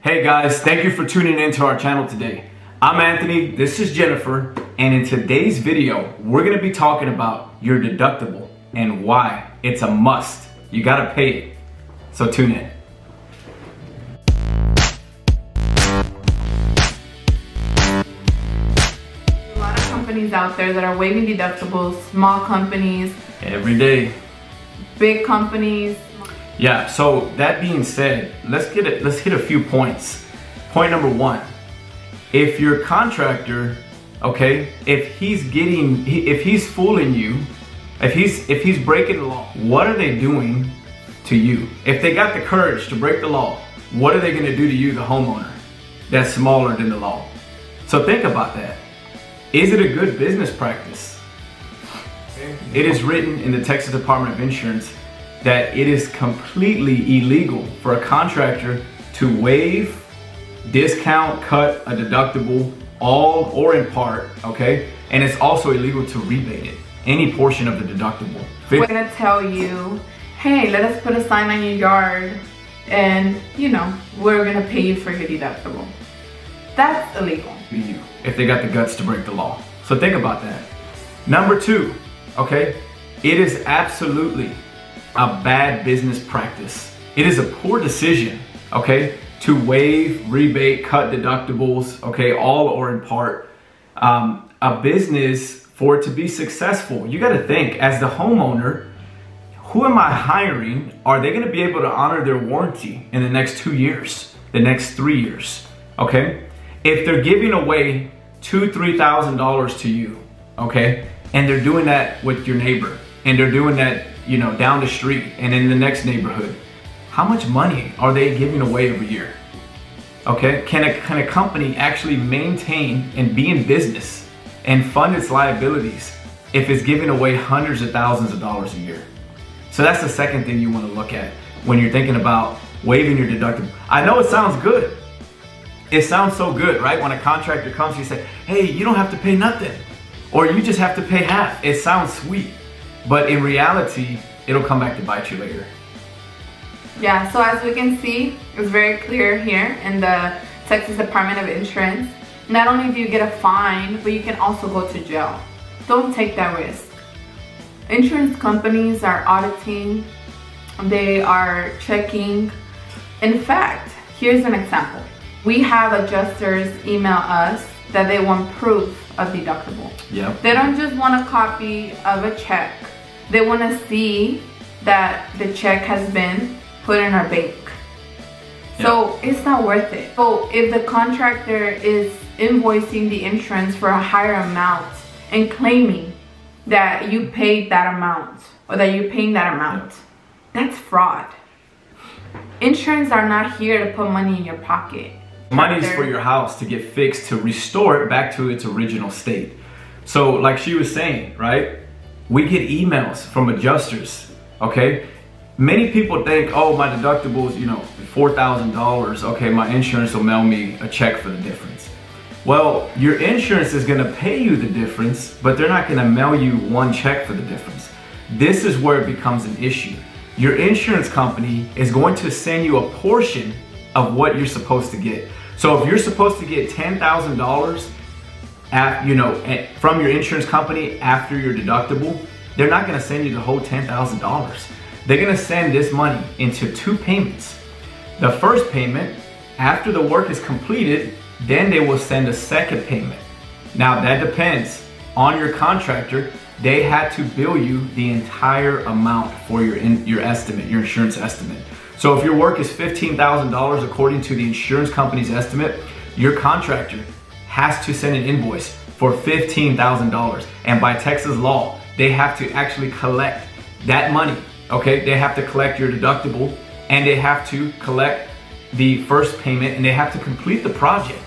Hey guys, thank you for tuning into our channel today. I'm Anthony, this is Jennifer, and in today's video, we're gonna be talking about your deductible and why it's a must. You gotta pay it. So tune in. A lot of companies out there that are waiving deductibles, small companies. Every day. Big companies. Yeah, so that being said, let's hit a few points. Point number one, if your contractor, okay, if he's fooling you, if he's breaking the law, what are they doing to you? If they got the courage to break the law, what are they gonna do to you, the homeowner, that's smaller than the law? So think about that. Is it a good business practice? It is written in the Texas Department of Insurance that it is completely illegal for a contractor to waive, discount, cut a deductible, all or in part, okay? And it's also illegal to rebate it, any portion of the deductible. We're gonna tell you, hey, let us put a sign on your yard and, you know, we're gonna pay you for your deductible. That's illegal. If they got the guts to break the law. So think about that. Number two, okay? It is absolutely a bad business practice. It is a poor decision, okay, to waive, rebate, cut deductibles, okay, all or in part. A business, for it to be successful, you gotta think, as the homeowner, who am I hiring? Are they gonna be able to honor their warranty in the next 2 years, the next 3 years, okay? If they're giving away $2,000, $3,000 to you, okay, and they're doing that with your neighbor, and they're doing that, you know, down the street and in the next neighborhood, how much money are they giving away every year? Okay, can a company actually maintain and be in business and fund its liabilities if it's giving away hundreds of thousands of dollars a year? So that's the second thing you want to look at when you're thinking about waiving your deductible. I know it sounds good. It sounds so good, right? When a contractor comes, you say, hey, you don't have to pay nothing, or you just have to pay half. It sounds sweet. But in reality, it'll come back to bite you later. Yeah, so as we can see, it's very clear here in the Texas Department of Insurance. Not only do you get a fine, but you can also go to jail. Don't take that risk. Insurance companies are auditing, they are checking. In fact, here's an example. We have adjusters email us that they want proof of deductible. Yep. They don't just want a copy of a check. They want to see that the check has been put in our bank. Yep. So it's not worth it. So if the contractor is invoicing the insurance for a higher amount and claiming that you paid that amount or that you're paying that amount, that's fraud. Insurance are not here to put money in your pocket. Money is for your house to get fixed, to restore it back to its original state. So like she was saying, right? We get emails from adjusters, okay? Many people think, oh, my deductible is, you know, $4,000. Okay, my insurance will mail me a check for the difference. Well, your insurance is gonna pay you the difference, but they're not gonna mail you one check for the difference. This is where it becomes an issue. Your insurance company is going to send you a portion of what you're supposed to get. So if you're supposed to get $10,000 from your insurance company after your deductible, they're not gonna send you the whole $10,000. They're gonna send this money into 2 payments. The first payment, after the work is completed, then they will send a second payment. Now that depends on your contractor. They had to bill you the entire amount for your estimate, your insurance estimate. So if your work is $15,000 according to the insurance company's estimate, your contractor has to send an invoice for $15,000. And by Texas law, they have to actually collect that money, okay? They have to collect your deductible, and they have to collect the first payment, and they have to complete the project.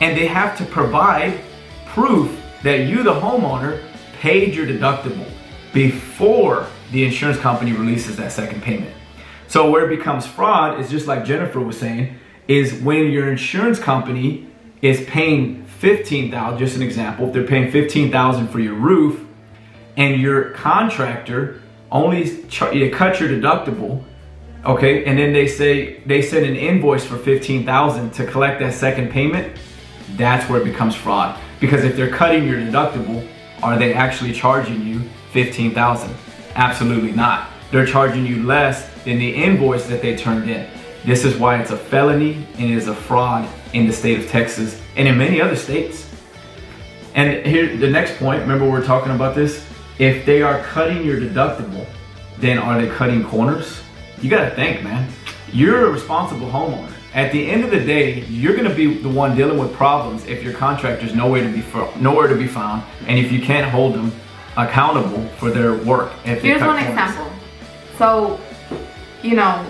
And they have to provide proof that you, the homeowner, paid your deductible before the insurance company releases that second payment. So where it becomes fraud is just like Jennifer was saying, is when your insurance company is paying $15,000, just an example, if they're paying $15,000 for your roof and your contractor only cuts your deductible okay, and then they send an invoice for $15,000 to collect that second payment, that's where it becomes fraud. Because if they're cutting your deductible, are they actually charging you $15,000? Absolutely not. They're charging you less than the invoice that they turned in. This is why it's a felony and it is a fraud in the state of Texas and in many other states. And here, the next point, remember we're talking about this? If they are cutting your deductible, then are they cutting corners? You gotta think, man. You're a responsible homeowner. At the end of the day, you're gonna be the one dealing with problems if your contractor's nowhere to be found, and if you can't hold them accountable for their work. Here's one example. So, you know,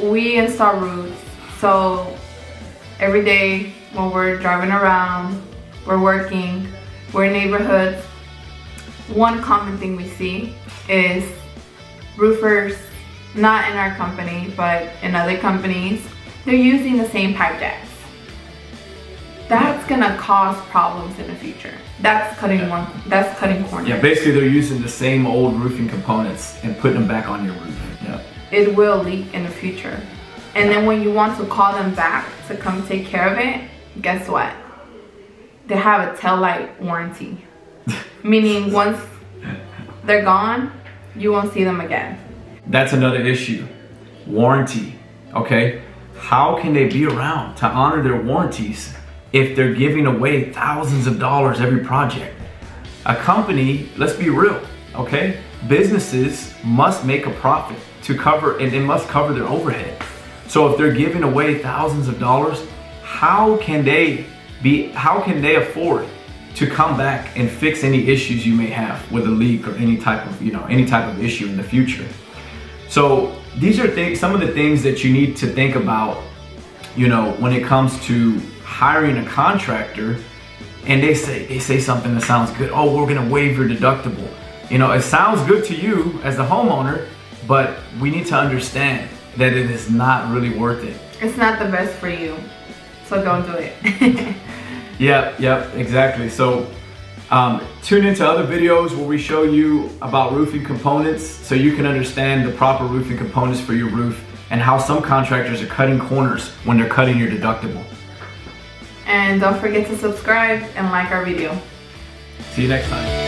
we install roofs. So every day when we're driving around, we're working, we're in neighborhoods, one common thing we see is roofers, not in our company, but in other companies, they're using the same pipe jacks. That's gonna cause problems in the future. That's cutting corners. Yeah, basically they're using the same old roofing components and putting them back on your roof. Yeah. It will leak in the future. And then when you want to call them back to come take care of it, guess what? They have a tail light warranty. Meaning once they're gone, you won't see them again. That's another issue. Warranty, okay? How can they be around to honor their warranties if they're giving away thousands of dollars every project? A company, let's be real, okay? Businesses must make a profit to cover, and they must cover their overhead. So if they're giving away thousands of dollars, how can they afford to come back and fix any issues you may have with a leak or any type of issue in the future? So these are some of the things that you need to think about, you know, when it comes to hiring a contractor. And they say something that sounds good. Oh, we're gonna waive your deductible. You know, it sounds good to you as the homeowner, but we need to understand that it is not really worth it. It's not the best for you, so don't do it. Yep, exactly. So tune into other videos where we show you about roofing components so you can understand the proper roofing components for your roof and how some contractors are cutting corners when they're cutting your deductible. And don't forget to subscribe and like our video. See you next time.